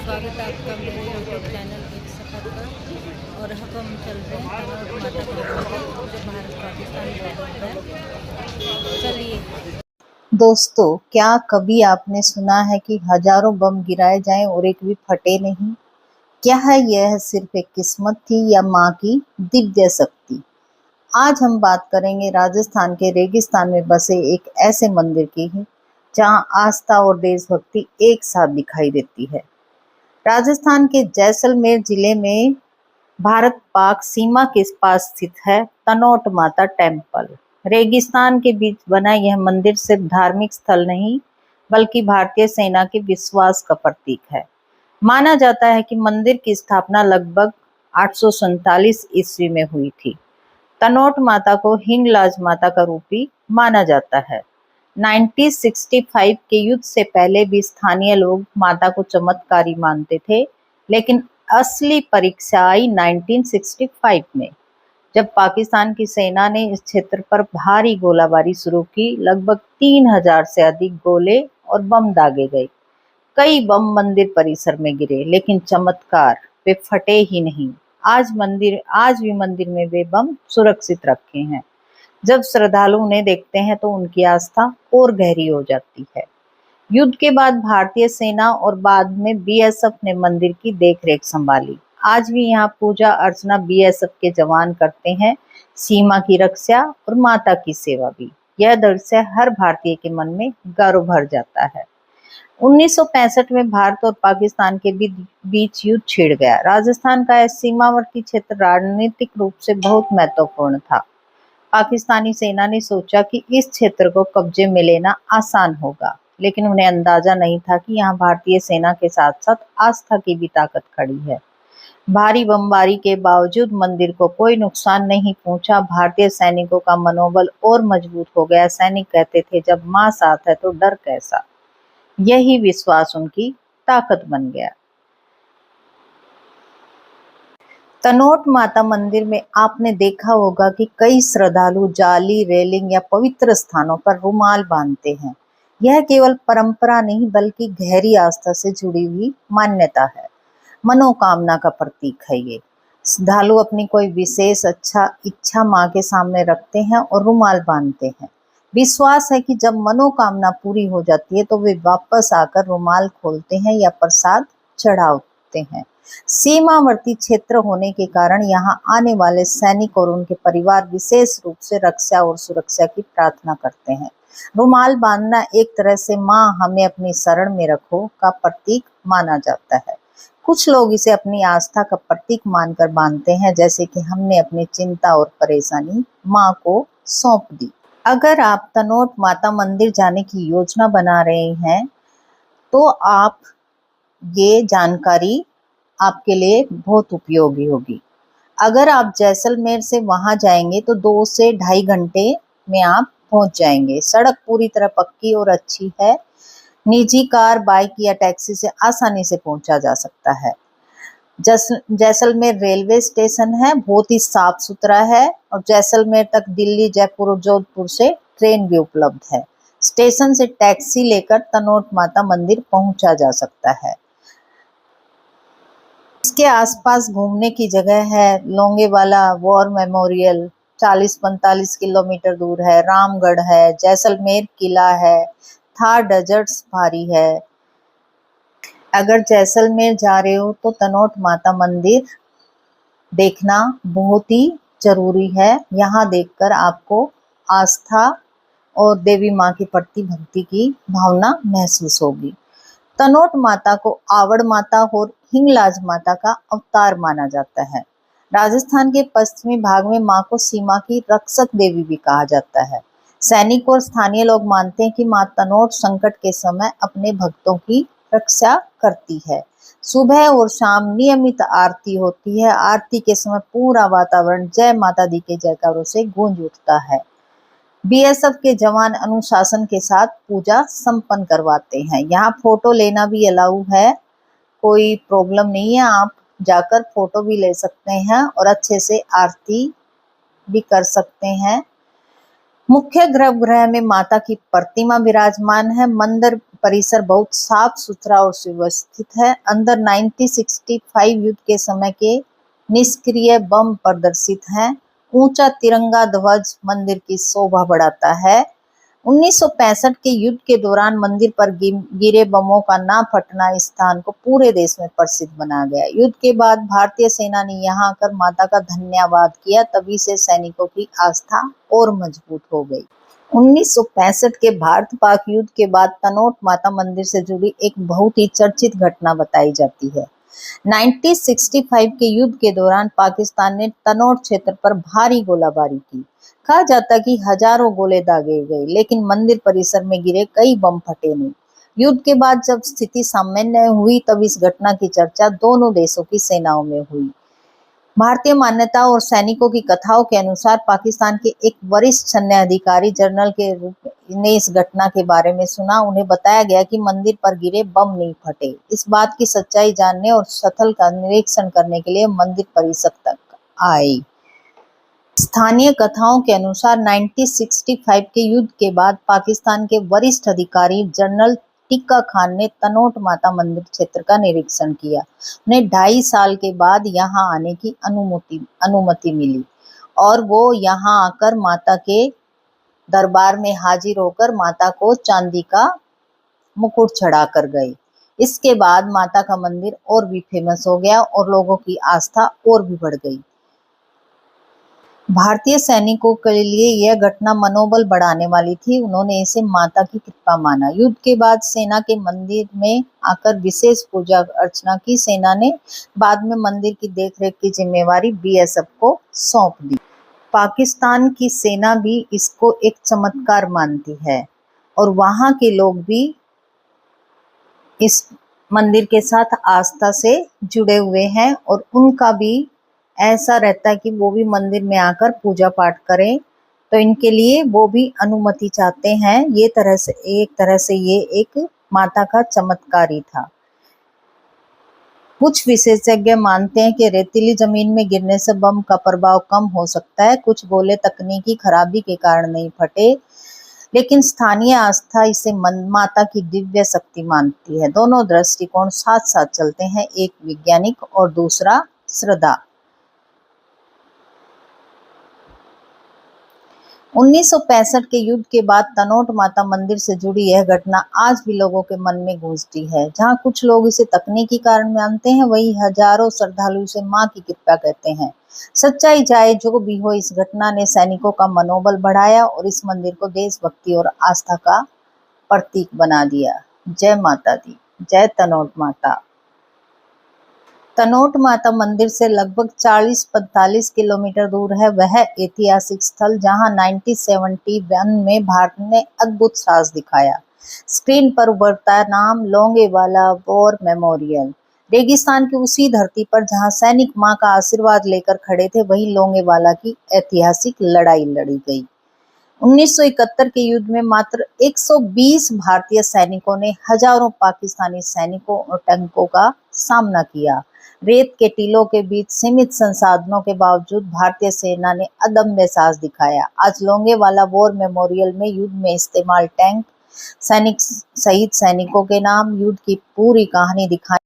स्वागत है आपका मेरे यूट्यूब चैनल एक सफ़र पर। और अब हम चल रहे हैं तनोट माता का मंदिर जो भारत पाकिस्तान बॉर्डर है। चलिए दोस्तों, क्या कभी आपने सुना है कि हजारों बम गिराए जाएं और एक भी फटे नहीं? क्या है यह सिर्फ एक किस्मत थी या माँ की दिव्य शक्ति? आज हम बात करेंगे राजस्थान के रेगिस्तान में बसे एक ऐसे मंदिर की जहाँ आस्था और देशभक्ति एक साथ दिखाई देती है। राजस्थान के जैसलमेर जिले में भारत पाक सीमा के पास स्थित है तनोट माता टेम्पल। रेगिस्तान के बीच बना यह मंदिर सिर्फ धार्मिक स्थल नहीं बल्कि भारतीय सेना के विश्वास का प्रतीक है। माना जाता है कि मंदिर की स्थापना लगभग 847 ईस्वी में हुई थी। तनोट माता को हिंगलाज माता का रूप भी माना जाता है। 1965 के युद्ध से पहले भी स्थानीय लोग माता को चमत्कारी मानते थे, लेकिन असली परीक्षा आई 1965 में, जब पाकिस्तान की सेना ने इस क्षेत्र पर भारी गोलाबारी शुरू की। लगभग 3000 से अधिक गोले और बम दागे गए। कई बम मंदिर परिसर में गिरे, लेकिन चमत्कार, वे फटे ही नहीं। आज भी मंदिर में वे बम सुरक्षित रखे हैं। जब श्रद्धालु उन्हें देखते हैं तो उनकी आस्था और गहरी हो जाती है। युद्ध के बाद भारतीय सेना और बाद में बीएसएफ ने मंदिर की देखरेख संभाली। आज भी यहाँ पूजा अर्चना बीएसएफ के जवान करते हैं, सीमा की रक्षा और माता की सेवा भी। यह दृश्य हर भारतीय के मन में गर्व भर जाता है। 1965 में भारत और पाकिस्तान के बीच युद्ध छिड़ गया। राजस्थान का यह सीमावर्ती क्षेत्र राजनीतिक रूप से बहुत महत्वपूर्ण था। पाकिस्तानी सेना ने सोचा कि इस क्षेत्र को कब्जे में लेना आसान होगा, लेकिन उन्हें अंदाजा नहीं था कि यहाँ भारतीय सेना के साथ साथ आस्था की भी ताकत खड़ी है। भारी बमबारी के बावजूद मंदिर को कोई नुकसान नहीं पहुंचा। भारतीय सैनिकों का मनोबल और मजबूत हो गया। सैनिक कहते थे, जब माँ साथ है तो डर कैसा। यही विश्वास उनकी ताकत बन गया। तनोट माता मंदिर में आपने देखा होगा कि कई श्रद्धालु जाली, रेलिंग या पवित्र स्थानों पर रुमाल बांधते हैं। यह केवल परंपरा नहीं बल्कि गहरी आस्था से जुड़ी हुई मान्यता है। मनोकामना का प्रतीक है ये। श्रद्धालु अपनी कोई विशेष इच्छा माँ के सामने रखते हैं और रुमाल बांधते हैं। विश्वास है कि जब मनोकामना पूरी हो जाती है तो वे वापस आकर रुमाल खोलते हैं या प्रसाद चढ़ाते हैं। सीमावर्ती क्षेत्र होने के कारण यहाँ आने वाले सैनिक और उनके परिवार विशेष रूप से रक्षा और सुरक्षा की प्रार्थना करते हैं। रुमाल बांधना एक तरह से माँ हमें अपनी शरण में रखो का प्रतीक माना जाता है। कुछ लोग इसे अपनी आस्था का प्रतीक मानकर बांधते हैं, जैसे कि हमने अपनी चिंता और परेशानी माँ को सौंप दी। अगर आप तनोट माता मंदिर जाने की योजना बना रहे हैं तो आप ये जानकारी आपके लिए बहुत उपयोगी होगी। अगर आप जैसलमेर से वहां जाएंगे तो 2 से ढाई घंटे में आप पहुंच जाएंगे। सड़क पूरी तरह पक्की और अच्छी है। निजी कार, बाइक या टैक्सी से आसानी से पहुंचा जा सकता है। जैसलमेर रेलवे स्टेशन है, बहुत ही साफ सुथरा है और जैसलमेर तक दिल्ली, जयपुर और जोधपुर से ट्रेन भी उपलब्ध है। स्टेशन से टैक्सी लेकर तनोट माता मंदिर पहुंचा जा सकता है। इसके आसपास घूमने की जगह है। लोंगेवाला वॉर मेमोरियल 40-45 किलोमीटर दूर है। रामगढ़ है, जैसलमेर किला है, थार डेजर्ट सफारी है। अगर जैसलमेर जा रहे हो तो तनोट माता मंदिर देखना बहुत ही जरूरी है। यहाँ देखकर आपको आस्था और देवी माँ के प्रति भक्ति की भावना महसूस होगी। तनोट माता को आवड़ माता और हिंगलाज माता का अवतार माना जाता है। राजस्थान के पश्चिमी भाग में माँ को सीमा की रक्षक देवी भी कहा जाता है। सैनिक और स्थानीय लोग मानते हैं कि माँ तनोट संकट के समय अपने भक्तों की रक्षा करती है। सुबह और शाम नियमित आरती होती है। आरती के समय पूरा वातावरण जय माता दी के जयकारों से गूंज उठता है। बीएसएफ के जवान अनुशासन के साथ पूजा संपन्न करवाते हैं। यहाँ फोटो लेना भी अलाउ है, कोई प्रॉब्लम नहीं है। आप जाकर फोटो भी ले सकते हैं और अच्छे से आरती भी कर सकते हैं। मुख्य गर्भगृह में माता की प्रतिमा विराजमान है। मंदिर परिसर बहुत साफ सुथरा और सुव्यवस्थित है। अंदर 1965 युद्ध के समय के निष्क्रिय बम प्रदर्शित हैं। ऊंचा तिरंगा ध्वज मंदिर की शोभा बढ़ाता है। 1965 के युद्ध के दौरान मंदिर पर गिरे बमों का ना फटना इस स्थान को पूरे देश में प्रसिद्ध बना गया। युद्ध के बाद भारतीय सेना ने यहाँ आकर माता का धन्यवाद किया, तभी से सैनिकों की आस्था और मजबूत हो गई। 1965 के भारत पाक युद्ध के बाद तनोट माता मंदिर से जुड़ी एक बहुत ही चर्चित घटना बताई जाती है। 1965 के युद्ध के दौरान पाकिस्तान ने तनोट क्षेत्र पर भारी गोलाबारी की। कहा जाता कि हजारों गोले दागे गए, लेकिन मंदिर परिसर में गिरे कई बम फटे नहीं। युद्ध के बाद जब स्थिति सामान्य हुई, तब इस घटना की चर्चा दोनों देशों की सेनाओं में हुई। भारतीय मान्यता और सैनिकों की कथाओं के अनुसार पाकिस्तान के एक वरिष्ठ सैन्य अधिकारी जनरल के रूप ने इस घटना के बारे में सुना। उन्हें बताया गया कि मंदिर पर गिरे बम नहीं फटे। इस बात की सच्चाई जानने और स्थल का निरीक्षण करने के लिए मंदिर परिसर तक आए। स्थानीय कथाओं के अनुसार 1965 के युद्ध के बाद पाकिस्तान के वरिष्ठ अधिकारी जनरल टिक्का खान ने तनोट माता मंदिर क्षेत्र का निरीक्षण किया। उन्हें 2.5 साल के बाद यहाँ आने की अनुमति मिली और वो यहाँ आकर माता के दरबार में हाजिर होकर माता को चांदी का मुकुट चढ़ा कर गए। इसके बाद माता का मंदिर और भी फेमस हो गया और लोगों की आस्था और भी बढ़ गई। भारतीय सैनिकों के लिए यह घटना मनोबल बढ़ाने वाली थी। उन्होंने इसे माता की कृपा माना। युद्ध के बाद सेना के मंदिर में आकर विशेष पूजा अर्चना की। सेना ने बाद में मंदिर की देखरेख की जिम्मेवारी बीएसएफ को सौंप दी। पाकिस्तान की सेना भी इसको एक चमत्कार मानती है और वहां के लोग भी इस मंदिर के साथ आस्था से जुड़े हुए हैं और उनका भी ऐसा रहता है कि वो भी मंदिर में आकर पूजा पाठ करें, तो इनके लिए वो भी अनुमति चाहते हैं। एक तरह से ये एक माता का चमत्कार ही था। कुछ विशेषज्ञ मानते हैं कि रेतीली जमीन में गिरने से बम का प्रभाव कम हो सकता है। कुछ गोले तकनीकी खराबी के कारण नहीं फटे, लेकिन स्थानीय आस्था इसे माता की दिव्य शक्ति मानती है। दोनों दृष्टिकोण साथ साथ चलते हैं, एक वैज्ञानिक और दूसरा श्रद्धा। 1965 के युद्ध के बाद तनोट माता मंदिर से जुड़ी यह घटना आज भी लोगों के मन में गूंजती है। जहां कुछ लोग इसे तकनीकी कारण मानते हैं, वहीं हजारों श्रद्धालु इसे मां की कृपा कहते हैं। सच्चाई चाहे जो भी हो, इस घटना ने सैनिकों का मनोबल बढ़ाया और इस मंदिर को देशभक्ति और आस्था का प्रतीक बना दिया। जय माता दी, जय तनोट माता। तनोट माता मंदिर से लगभग 40-45 किलोमीटर दूर है वह ऐतिहासिक स्थल जहां 1971 में भारत ने अद्भुत साहस दिखाया। स्क्रीन पर उभरता नाम लोंगेवाला वॉर मेमोरियल। रेगिस्तान की उसी धरती पर जहां सैनिक मां का आशीर्वाद लेकर खड़े थे, वहीं लोंगेवाला की ऐतिहासिक लड़ाई लड़ी गई। 1971 के युद्ध में मात्र 120 भारतीय सैनिकों ने हजारों पाकिस्तानी सैनिकों और टैंकों का सामना किया। रेत के टीलों के बीच सीमित संसाधनों के बावजूद भारतीय सेना ने अदम्य साहस दिखाया। आज लोंगेवाला वॉर मेमोरियल में युद्ध में इस्तेमाल टैंक, सैनिक शहीद सैनिकों के नाम, युद्ध की पूरी कहानी दिखाई